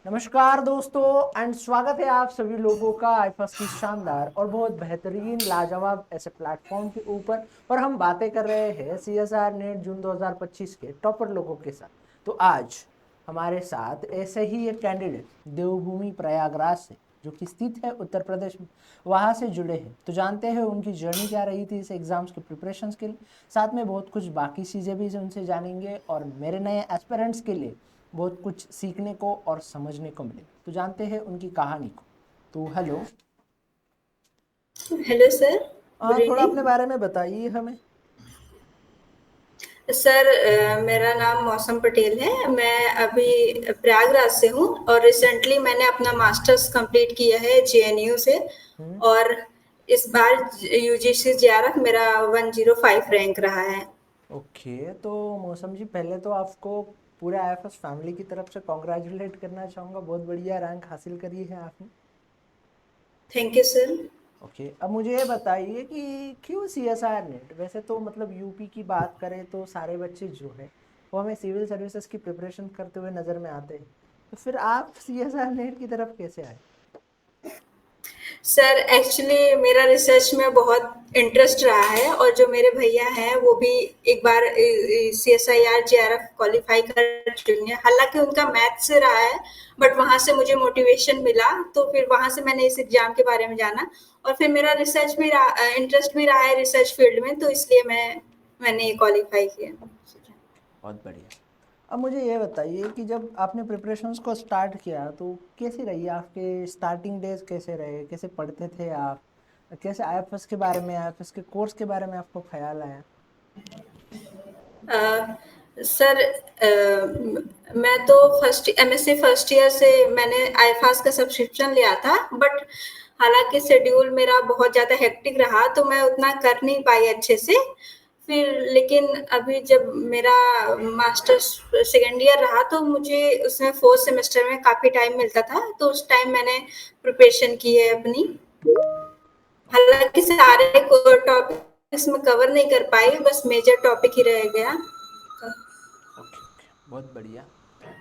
नमस्कार दोस्तों एंड स्वागत है आप सभी लोगों का आईफास की शानदार और बहुत बेहतरीन लाजवाब ऐसे प्लेटफॉर्म के ऊपर। और हम बातें कर रहे हैं सीएसआर नेट जून 2025 के टॉपर लोगों के साथ। तो आज हमारे साथ ऐसे ही एक कैंडिडेट देवभूमि प्रयागराज से, जो कि स्थित है उत्तर प्रदेश में, वहाँ से जुड़े हैं। तो जानते हैं उनकी जर्नी क्या रही थी इस एग्जाम्स के प्रिपरेशंस के लिए। साथ में बहुत कुछ बाकी चीज़ें भी उनसे जानेंगे और मेरे नए एस्पिरेंट्स के लिए बहुत कुछ सीखने को और समझने को मिलेगा। तो जानते हैं उनकी कहानी को। तो हेलो। Hello sir. गुड थोड़ा अपने इवनिंग बारे में बताइए हमें। सर। मेरा नाम मौसम पटेल है। मैं अभी प्रयागराज से हूँ और रिसेंटली मैंने अपना मास्टर्स कंप्लीट किया है जेएनयू से। हम्म। और इस बार यूजीसी जेआरएफ मेरा 105 रैंक रहा है। ओके, तो मौसम जी, पहले तो आपको पूरे आईएफएस फैमिली की तरफ से कॉन्ग्रेचुलेट करना चाहूँगा। बहुत बढ़िया रैंक हासिल करी है आपने। Thank you sir. ओके, अब मुझे ये बताइए कि क्यों सीएसआर नेट। वैसे तो मतलब यूपी की बात करें तो सारे बच्चे जो है वो हमें सिविल सर्विसेज की प्रिपरेशन करते हुए नज़र में आते हैं। तो फिर आप सीएसआर नेट की तरफ कैसे आए? सर एक्चुअली मेरा रिसर्च में बहुत इंटरेस्ट रहा है और जो मेरे भैया हैं वो भी एक बार CSIR जेआरएफ क्वालिफाई कर चुके हैं। हालांकि उनका मैथ से रहा है बट वहां से मुझे मोटिवेशन मिला तो फिर वहां से मैंने इस एग्जाम के बारे में जाना। और फिर मेरा रिसर्च भी रहा, इंटरेस्ट भी रहा है रिसर्च फील्ड में, तो इसलिए मैंने ये क्वालिफाई किया। बहुत बढ़िया। अब मुझे ये बताइए कि जब आपने प्रिपरेशंस को स्टार्ट किया तो कैसी रही आपके स्टार्टिंग डेज, कैसे रहे, कैसे पढ़ते थे आप, कैसे आईएफएस के बारे में, आईएफएस के कोर्स के बारे में आपको ख्याल आया? सर मैं तो फर्स्ट एमएससी फर्स्ट ईयर से मैंने आईफास का सब्सक्रिप्शन लिया था बट हालांकि शेड्यूल मेरा बहुत ज़्यादा हेक्टिक रहा तो मैं उतना कर नहीं पाई अच्छे से। फिर लेकिन अभी जब मेरा मास्टर्स सेकेंड ईयर रहा तो मुझे उसमें फोर्थ सेमेस्टर में काफ़ी टाइम मिलता था तो उस टाइम मैंने प्रिपरेशन की है अपनी। हालांकि सारे टॉपिक इसमें कवर नहीं कर पाई, बस मेजर टॉपिक ही रह गया। ओके ओके, बहुत बढ़िया।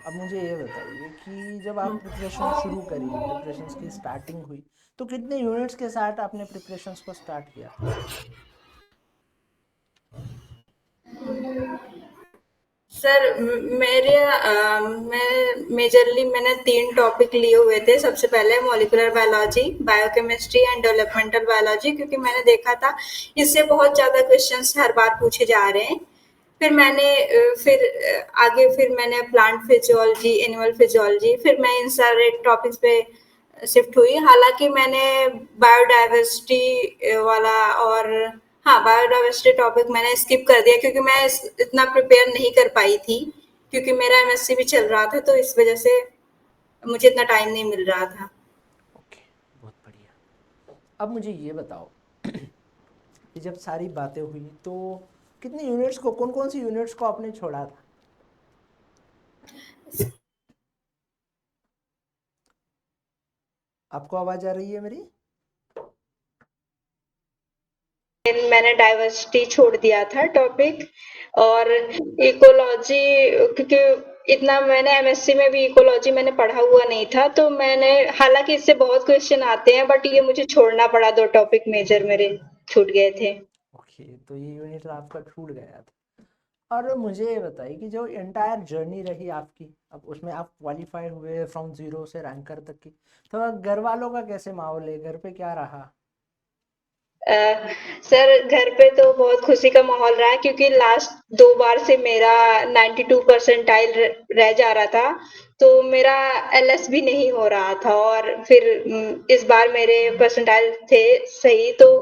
अब मुझे ये बताइए कि जब आप प्रिपरेशन शुरू करी, प्रिपरेशंस की स्टार्टिंग हुई, तो कितने यूनिट्स के साथ आपने प्रिपरेशंस को स्टार्ट किया था? सर मैं मेजरली मैंने तीन टॉपिक लिए हुए थे। सबसे पहले molecular biology, biochemistry and developmental biology, क्योंकि मैंने देखा था इससे बहुत ज़्यादा क्वेश्चंस हर बार पूछे जा रहे हैं। फिर आगे फिर मैंने प्लांट फिजियोलॉजी, एनिमल फिजियोलॉजी, फिर मैं इन सारे टॉपिक्स पे शिफ्ट हुई। हालांकि मैंने बायोडाइवर्सिटी वाला और हाँ, बायोडाइवर्सिटी टॉपिक मैंने स्किप कर दिया क्योंकि मैं इतना प्रिपेयर नहीं कर पाई थी, क्योंकि मेरा एमएससी भी चल रहा था तो इस वजह से मुझे इतना टाइम नहीं मिल रहा था। ओके, बहुत बढ़िया। अब मुझे ये बताओ कि जब सारी बातें हुई तो कितने यूनिट्स को, कौन कौन सी यूनिट्स को आपने छोड़ा था? आपको आवाज आ रही है मेरी? मैंने डाइवर्सिटी छोड़ दिया था टॉपिक। और इकोलॉजी, क्योंकि इतना मैंने एमएससी में भी इकोलॉजी मैंने पढ़ा हुआ नहीं था तो मैंने, हालांकि इससे बहुत क्वेश्चन आते हैं बट ये मुझे छोड़ना पड़ा, दो टॉपिक मेजर मेरे छूट गए थे। ओके, तो ये यूनिट आपका छूट गया था। और मुझे ये बताइए कि जो एंटायर जर्नी रही आपकी, अब उसमें आप क्वालिफाई हुए फ्रॉम जीरो से रैंकर तक की, तो घर वालों का कैसे माहौल है, घर पे क्या रहा? अ, सर घर पे तो बहुत खुशी का माहौल रहा है क्योंकि लास्ट दो बार से मेरा 92 परसेंटाइल रह जा रहा था, तो मेरा एलएस भी नहीं हो रहा था। और फिर इस बार मेरे परसेंटाइल थे सही तो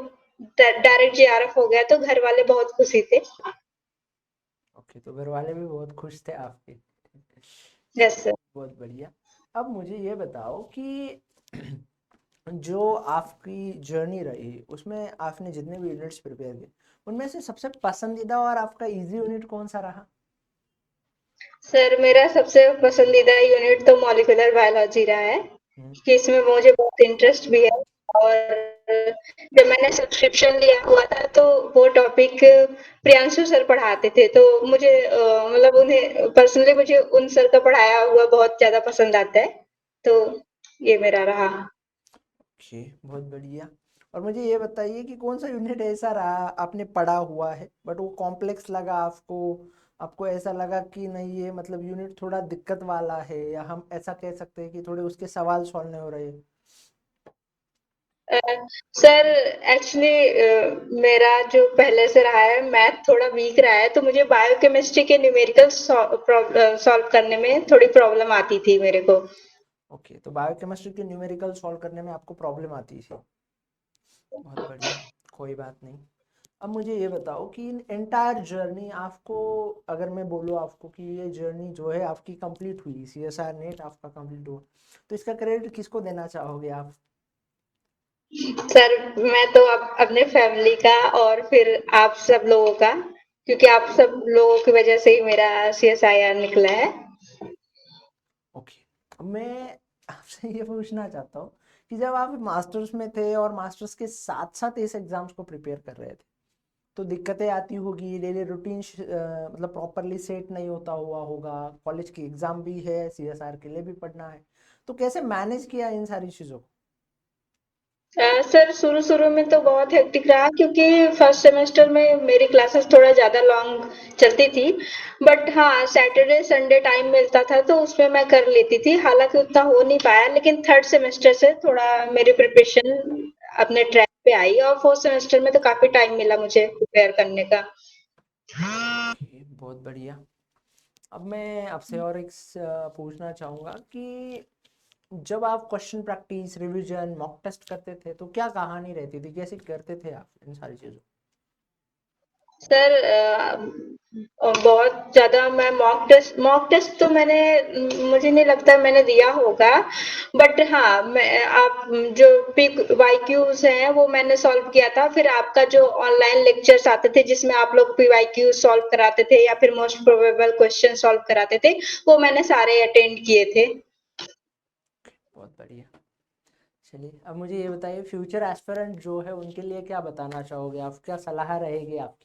डायरेक्ट जेआरएफ हो गया, तो घर वाले बहुत खुशी थे। ओके, तो घर वाले भी बहुत खुश थे आपके। Yes sir. बहुत बढ़िया। अब मुझे ये बताओ कि जो आपकी जर्नी रही उसमें आपने जितने भी यूनिट्स प्रिपेयर किए, उनमें से सबसे पसंदीदा और आपका इजी यूनिट कौन सा रहा? सर मेरा सबसे पसंदीदा यूनिट तो मॉलिक्यूलर बायोलॉजी रहा है हम्म। कि इसमें मुझे बहुत इंटरेस्ट भी है। और जब मैंने सब्सक्रिप्शन लिया हुआ था तो वो टॉपिक प्रियांशु सर पढ़ाते थे, तो मुझे मतलब उन्हें पर्सनली मुझे उन सर का पढ़ाया हुआ बहुत ज्यादा पसंद आता है। तो ये मेरा रहा। ओके, बहुत बढ़िया। और मुझे ये बताइए कि कौन सा यूनिट ऐसा रहा आपने पढ़ा हुआ है बट वो कॉम्प्लेक्स लगा आपको, आपको ऐसा लगा कि नहीं ये मतलब यूनिट थोड़ा दिक्कत वाला है, या हम ऐसा कह सकते हैं कि थोड़े उसके सवाल सॉल्व नहीं हो रहे? अ, सर मेरा जो पहले से रहा है मैथ थोड़ा वीक रहा है, तो मुझे बायोकेमिस्ट्री के न्यूमेरिकल सॉल्व करने में थोड़ी प्रॉब्लम आती थी मेरे को। ओके, तो बायोकेमिस्ट्री के न्यूमेरिकल सॉल्व करने में आपको प्रॉब्लम आती थी। बहुत बढ़िया, कोई बात नहीं। अब मुझे ये बताओ कि एंटायर जर्नी आपको, अगर मैं बोलूँ आपको कि ये जर्नी जो है आपकी कंप्लीट हुई, सीएसआर नेट आपका कंप्लीट हुआ, तो इसका क्रेडिट किसको देना चाहोगे आप? सर मैं तो अब अपने फैमिली का और फिर आप सब लोगों का, क्योंकि आप सब लोगों की वजह से ही मेरा सीएसआईआर निकला है। ओके, अब मैं आपसे ये पूछना चाहता हूँ कि जब आप मास्टर्स में थे और मास्टर्स के साथ साथ इस एग्जाम्स को प्रिपेयर कर रहे थे, तो दिक्कतें आती होगी, डेली रूटीन मतलब प्रॉपरली सेट नहीं होता हुआ होगा, कॉलेज की एग्जाम भी है, सीएसआर के लिए भी पढ़ना है, तो कैसे मैनेज किया इन सारी चीज़ों को? सर शुरू-शुरू में तो बहुत हेक्टिक रहा, क्योंकि फर्स्ट सेमेस्टर में मेरी क्लासेस थोड़ा ज़्यादा लॉन्ग चलती थी। बट हाँ, सैटरडे संडे टाइम मिलता था तो उसमें मैं कर लेती थी। हालाँकि उतना हो नहीं पाया, लेकिन थर्ड सेमेस्टर से थोड़ा मेरी प्रिपरेशन अपने ट्रैक पे आई और फोर्थ सेमेस्टर में तो काफ़ी टाइम मिला मुझे प्रिपेयर करने का। ओके, बहुत बढ़िया। अब मैं आपसे और एक पूछना चाहूँगा कि जब आप question practice, revision, mock test करते थे तो क्या कहानी रहती थी, कैसे करते थे आप इन सारी चीज़ों? सर बहुत ज़्यादा मैं मॉक टेस्ट तो मुझे नहीं लगता मैंने दिया होगा। बट हाँ, मैं आप जो पीवाईक्यूज हैं वो मैंने सॉल्व किया था। फिर आपका जो ऑनलाइन लेक्चर्स आते थे जिसमें आप लोग पीवाईक्यूज सॉल्व कराते थे या फिर मोस्ट प्रोबेबल क्वेश्चन सॉल्व कराते थे, वो मैंने सारे अटेंड किए थे। बहुत बढ़िया। चलिए, अब मुझे ये बताइए, फ्यूचर एस्पिरेंट जो है उनके लिए क्या बताना चाहोगे आप, क्या सलाह रहेगी आपकी?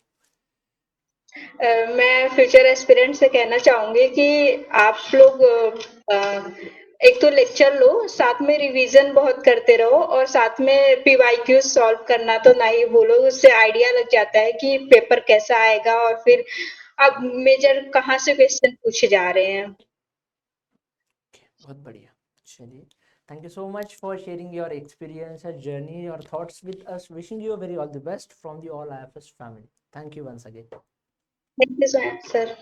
मैं फ्यूचर एस्पिरेंट से कहना चाहूंगी कि आप लोग एक तो लेक्चर लो, साथ में रिवीजन बहुत करते रहो और साथ में पीवाईक्यू सॉल्व करना तो ना ही भूलो। उससे आइडिया लग जाता है कि पेपर कैसा आएगा और फिर अब मेजर कहाँ से क्वेश्चन पूछे जा रहे हैं। बहुत बढ़िया। चलिए, thank you so much for sharing your experience, journey, your thoughts with us. Wishing you very all the best from the all IFS family. Thank you once again. Thank you so much sir.